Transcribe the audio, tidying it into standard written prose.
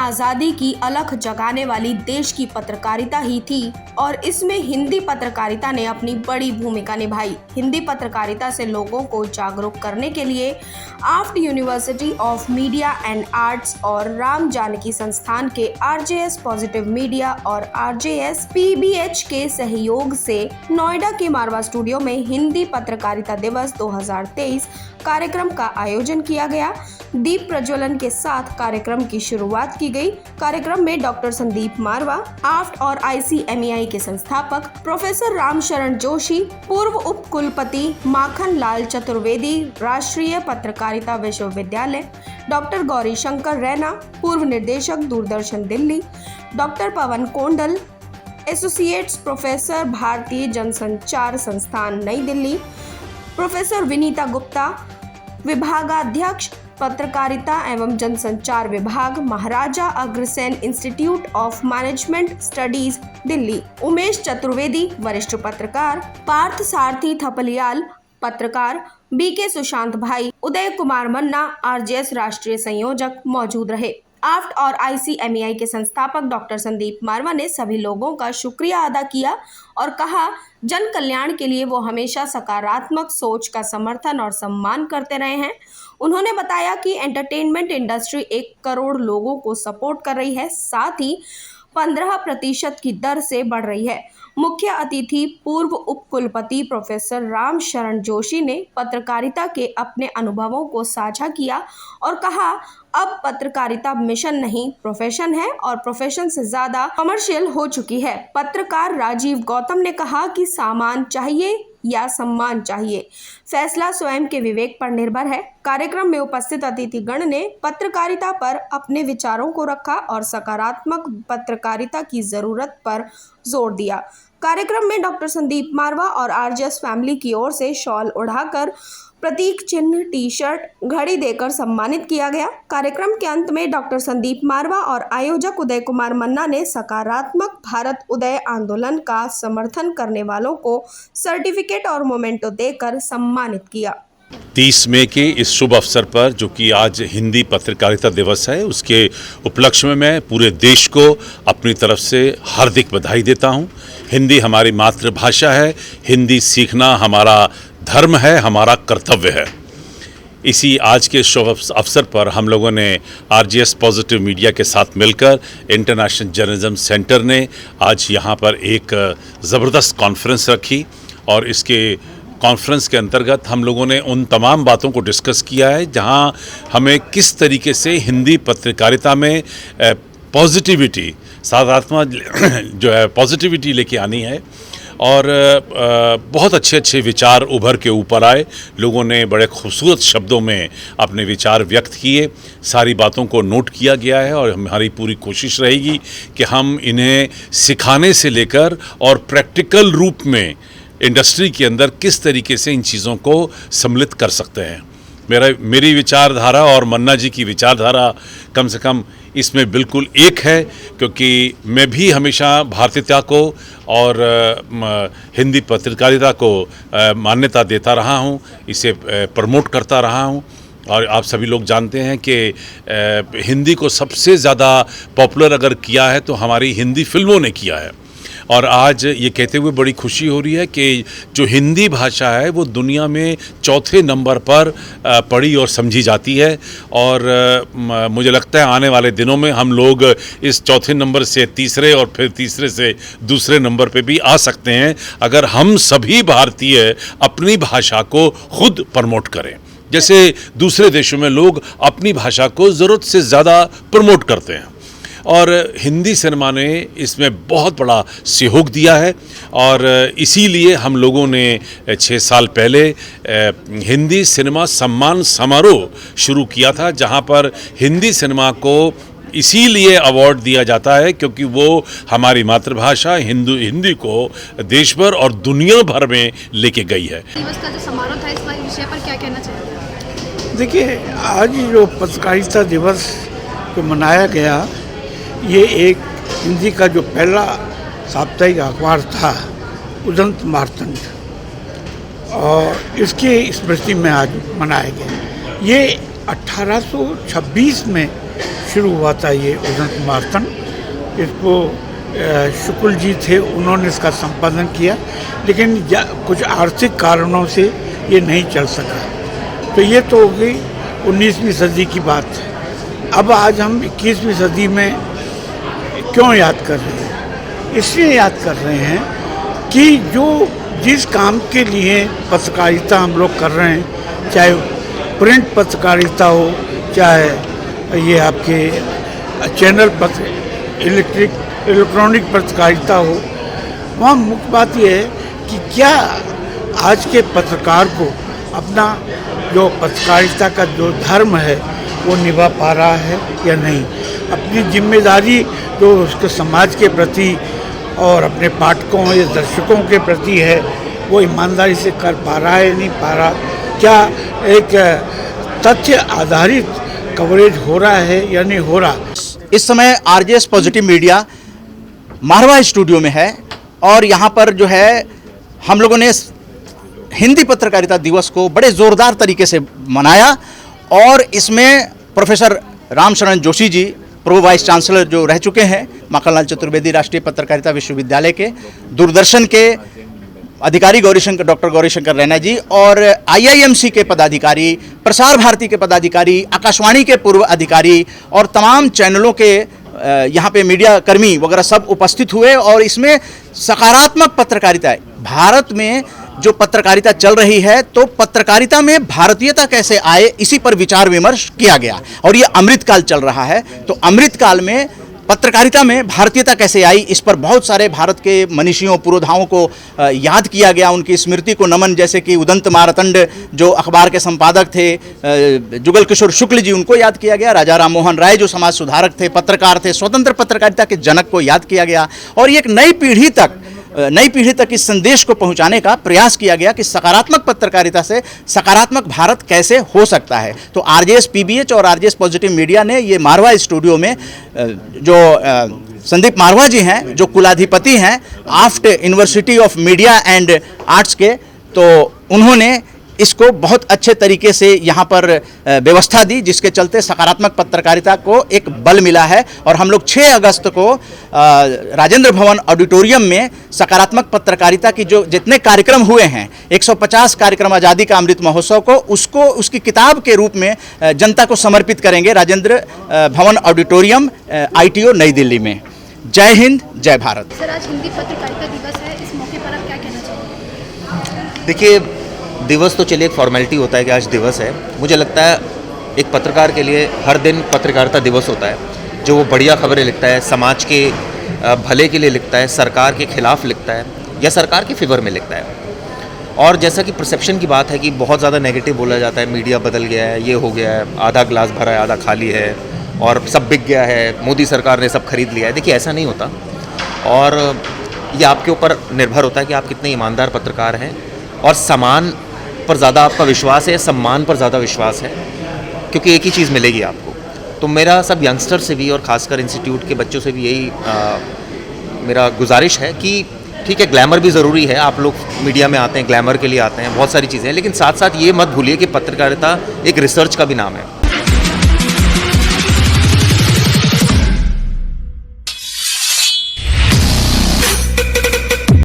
आज़ादी की अलख जगाने वाली देश की पत्रकारिता ही थी और इसमें हिंदी पत्रकारिता ने अपनी बड़ी भूमिका निभाई। हिंदी पत्रकारिता से लोगों को जागरूक करने के लिए AAFT university of media and arts और राम जानकी संस्थान के आरजेएस पॉजिटिव मीडिया और आरजेएस पीबीएच के सहयोग से नोएडा के मारवा स्टूडियो में हिंदी पत्रकारिता दिवस 2023 कार्यक्रम का आयोजन किया गया। दीप प्रज्वलन के साथ कार्यक्रम की शुरुआत की गई। कार्यक्रम में डॉक्टर संदीप मारवा, आफ्ट और आईसीएमईआई के संस्थापक प्रोफेसर रामशरण जोशी, पूर्व उप कुलपति माखन लाल चतुर्वेदी, राष्ट्रीय पत्रकारिता विश्वविद्यालय, डॉक्टर गौरी शंकर रैना, पूर्व निदेशक दूरदर्शन दिल्ली, डॉक्टर पवन कोंडल, एसोसिएट्स प्रोफेसर भारतीय जनसंचार संस्थान नई दिल्ली, प्रोफेसर विनीता गुप्ता, विभागाध्यक्ष पत्रकारिता एवं जनसंचार विभाग, Maharaja Agrasen institute of management studies Delhi, Umesh Chaturvedi वरिष्ठ पत्रकार, पार्थ सारथी थपलियाल पत्रकार, बीके सुशांत भाई, उदय कुमार मन्ना आरजेएस राष्ट्रीय संयोजक मौजूद रहे। आफ्ट और आईसीएमईआई के संस्थापक डॉक्टर संदीप मारवा ने सभी लोगों का शुक्रिया अदा किया और कहा, जन कल्याण के लिए वो हमेशा सकारात्मक सोच का समर्थन और सम्मान करते रहे हैं। उन्होंने बताया कि एंटरटेनमेंट इंडस्ट्री 1 करोड़ लोगों को सपोर्ट कर रही है, साथ ही 15% की दर से बढ़ रही है। मुख्य अतिथि पूर्व उप कुलपति प्रोफेसर रामशरण जोशी ने पत्रकारिता के अपने अनुभवों को साझा किया और कहा, अब पत्रकारिता मिशन नहीं प्रोफेशन है और प्रोफेशन से ज्यादा कमर्शियल हो चुकी है। पत्रकार राजीव गौतम ने कहा कि सामान चाहिए या सम्मान चाहिए, फैसला स्वयं के विवेक पर निर्भर है। कार्यक्रम में उपस्थित अतिथिगण ने पत्रकारिता पर अपने विचारों को रखा और सकारात्मक पत्रकारिता की जरूरत पर जोर दिया। कार्यक्रम में डॉक्टर संदीप मारवा और आरजेएस फैमिली की ओर से शॉल उड़ाकर प्रतीक चिन्ह, टी शर्ट, घड़ी देकर सम्मानित किया गया। कार्यक्रम के अंत में डॉक्टर संदीप मारवा और आयोजक उदय कुमार मन्ना ने सकारात्मक भारत उदय आंदोलन का समर्थन करने वालों को सर्टिफिकेट और मोमेंटो देकर सम्मानित किया। 30 मई के इस शुभ अवसर पर, जो कि आज हिंदी पत्रकारिता दिवस है, उसके उपलक्ष्य में मैं पूरे देश को अपनी तरफ से हार्दिक बधाई देता हूं। हिंदी हमारी मातृभाषा है, हिंदी सीखना हमारा धर्म है, हमारा कर्तव्य है। इसी आज के शुभ अवसर पर हम लोगों ने आरजेएस पॉजिटिव मीडिया के साथ मिलकर इंटरनेशनल जर्नलिज्म सेंटर ने आज यहाँ पर एक ज़बरदस्त कॉन्फ्रेंस रखी और इसके कॉन्फ्रेंस के अंतर्गत हम लोगों ने उन तमाम बातों को डिस्कस किया है जहाँ हमें किस तरीके से हिंदी पत्रकारिता में पॉजिटिविटी, सकारात्मक जो है पॉजिटिविटी लेके आनी है। और बहुत अच्छे अच्छे विचार उभर के ऊपर आए। लोगों ने बड़े खूबसूरत शब्दों में अपने विचार व्यक्त किए। सारी बातों को नोट किया गया है और हमारी पूरी कोशिश रहेगी कि हम इन्हें सिखाने से लेकर और प्रैक्टिकल रूप में इंडस्ट्री के अंदर किस तरीके से इन चीज़ों को सम्मिलित कर सकते हैं। मेरी विचारधारा और मन्ना जी की विचारधारा कम से कम इसमें बिल्कुल एक है, क्योंकि मैं भी हमेशा भारतीयता को और हिंदी पत्रकारिता को मान्यता देता रहा हूँ, इसे प्रमोट करता रहा हूँ। और आप सभी लोग जानते हैं कि हिंदी को सबसे ज़्यादा पॉपुलर अगर किया है तो हमारी हिंदी फिल्मों ने किया है। और आज ये कहते हुए बड़ी खुशी हो रही है कि जो हिंदी भाषा है वो दुनिया में 4थे नंबर पर पढ़ी और समझी जाती है। और मुझे लगता है आने वाले दिनों में हम लोग इस 4थे नंबर से तीसरे और फिर तीसरे से दूसरे नंबर पे भी आ सकते हैं, अगर हम सभी भारतीय अपनी भाषा को खुद प्रमोट करें। जैसे दूसरे देशों में लोग अपनी भाषा को ज़रूरत से ज़्यादा प्रमोट करते हैं और हिंदी सिनेमा ने इसमें बहुत बड़ा सहयोग दिया है। और इसीलिए हम लोगों ने 6 साल पहले हिंदी सिनेमा सम्मान समारोह शुरू किया था, जहां पर हिंदी सिनेमा को इसीलिए अवार्ड दिया जाता है क्योंकि वो हमारी मातृभाषा हिंदी को देश भर और दुनिया भर में लेके गई है। दिवस का जो समारोह था, इस विषय पर क्या कहना चाहिए? देखिए, आज जो पत्रकारिता दिवस जो मनाया गया, ये एक हिंदी का जो पहला साप्ताहिक अखबार था, उदंत मार्तंड, और इसके स्मृति में आज मनाया गया। ये 1826 में शुरू हुआ था ये उदंत मार्तन। इसको शुक्ल जी थे, उन्होंने इसका संपादन किया, लेकिन कुछ आर्थिक कारणों से ये नहीं चल सका। तो ये तो हो गई 19वीं सदी की बात। अब आज हम 21वीं सदी में क्यों याद कर रहे हैं? इसलिए याद कर रहे हैं कि जिस काम के लिए पत्रकारिता हम लोग कर रहे हैं, चाहे प्रिंट पत्रकारिता हो, चाहे ये आपके चैनल पत्र, इलेक्ट्रॉनिक पत्रकारिता हो, वहाँ मुख्य बात यह है कि क्या आज के पत्रकार को अपना जो पत्रकारिता का जो धर्म है वो निभा पा रहा है या नहीं, अपनी जिम्मेदारी जो उसके समाज के प्रति और अपने पाठकों या दर्शकों के प्रति है वो ईमानदारी से कर पा रहा है नहीं पा रहा, क्या एक तथ्य आधारित कवरेज हो रहा है या नहीं हो रहा। इस समय आरजेएस पॉजिटिव मीडिया मारवा स्टूडियो में है और यहाँ पर जो है हम लोगों ने हिंदी पत्रकारिता दिवस को बड़े ज़ोरदार तरीके से मनाया और इसमें professor Ramsharan Joshi ji, pro vice chancellor जो रह चुके हैं माखनलाल चतुर्वेदी राष्ट्रीय पत्रकारिता विश्वविद्यालय के, दूरदर्शन के अधिकारी डॉक्टर गौरीशंकर रैना जी और IIMC के पदाधिकारी, प्रसार भारती के पदाधिकारी, आकाशवाणी के पूर्व अधिकारी और तमाम चैनलों के यहाँ पे मीडिया कर्मी वगैरह सब उपस्थित हुए और इसमें सकारात्मक पत्रकारिता, भारत में जो पत्रकारिता चल रही है तो पत्रकारिता में भारतीयता कैसे आए, इसी पर विचार विमर्श किया गया। और ये अमृतकाल चल रहा है तो अमृतकाल में पत्रकारिता में भारतीयता कैसे आई, इस पर बहुत सारे भारत के मनीषियों पुरोधाओं को याद किया गया, उनकी स्मृति को नमन, जैसे कि उदंत मार्तंड जो अखबार के संपादक थे, जुगल किशोर शुक्ल जी, उनको याद किया गया, राजा राम मोहन राय जो समाज सुधारक थे, पत्रकार थे, स्वतंत्र पत्रकारिता के जनक को याद किया गया और ये एक नई पीढ़ी तक इस संदेश को पहुंचाने का प्रयास किया गया कि सकारात्मक पत्रकारिता से सकारात्मक भारत कैसे हो सकता है। तो आरजेएस पीबीएच और आरजेएस पॉजिटिव मीडिया ने ये मारवा स्टूडियो में जो संदीप मारवा जी हैं, जो कुलाधिपति हैं AAFT university of media and arts के, तो उन्होंने इसको बहुत अच्छे तरीके से यहाँ पर व्यवस्था दी, जिसके चलते सकारात्मक पत्रकारिता को एक बल मिला है। और हम लोग 6 अगस्त को राजेंद्र भवन ऑडिटोरियम में सकारात्मक पत्रकारिता की जो जितने कार्यक्रम हुए हैं, 150 कार्यक्रम आज़ादी का अमृत महोत्सव को, उसको उसकी किताब के रूप में जनता को समर्पित करेंगे राजेंद्र भवन ऑडिटोरियम ITO नई दिल्ली में। जय हिंद, जय भारत। सर, आज हिंदी पत्रकारिता दिवस है, इस मौके पर आप क्या कहना चाहेंगे? देखिए, दिवस तो चलिए एक फॉर्मेलिटी होता है कि आज दिवस है। मुझे लगता है एक पत्रकार के लिए हर दिन पत्रकारिता दिवस होता है, जो वो बढ़िया खबरें लिखता है, समाज के भले के लिए लिखता है, सरकार के खिलाफ लिखता है या सरकार के फेवर में लिखता है। और जैसा कि परसेप्शन की बात है कि बहुत ज़्यादा नेगेटिव बोला जाता है, मीडिया बदल गया है, ये हो गया है, आधा ग्लास भरा है आधा खाली है और सब बिक गया है, मोदी सरकार ने सब खरीद लिया है। देखिए, ऐसा नहीं होता और ये आपके ऊपर निर्भर होता है कि आप कितने ईमानदार पत्रकार हैं और सामान पर ज़्यादा आपका विश्वास है, सम्मान पर ज़्यादा विश्वास है, क्योंकि एक ही चीज़ मिलेगी आपको। तो मेरा सब यंगस्टर से भी और ख़ासकर इंस्टीट्यूट के बच्चों से भी यही मेरा गुजारिश है कि ठीक है, ग्लैमर भी ज़रूरी है, आप लोग मीडिया में आते हैं, ग्लैमर के लिए आते हैं, बहुत सारी चीज़ें हैं, लेकिन साथ साथ ये मत भूलिए कि पत्रकारिता एक रिसर्च का भी नाम है।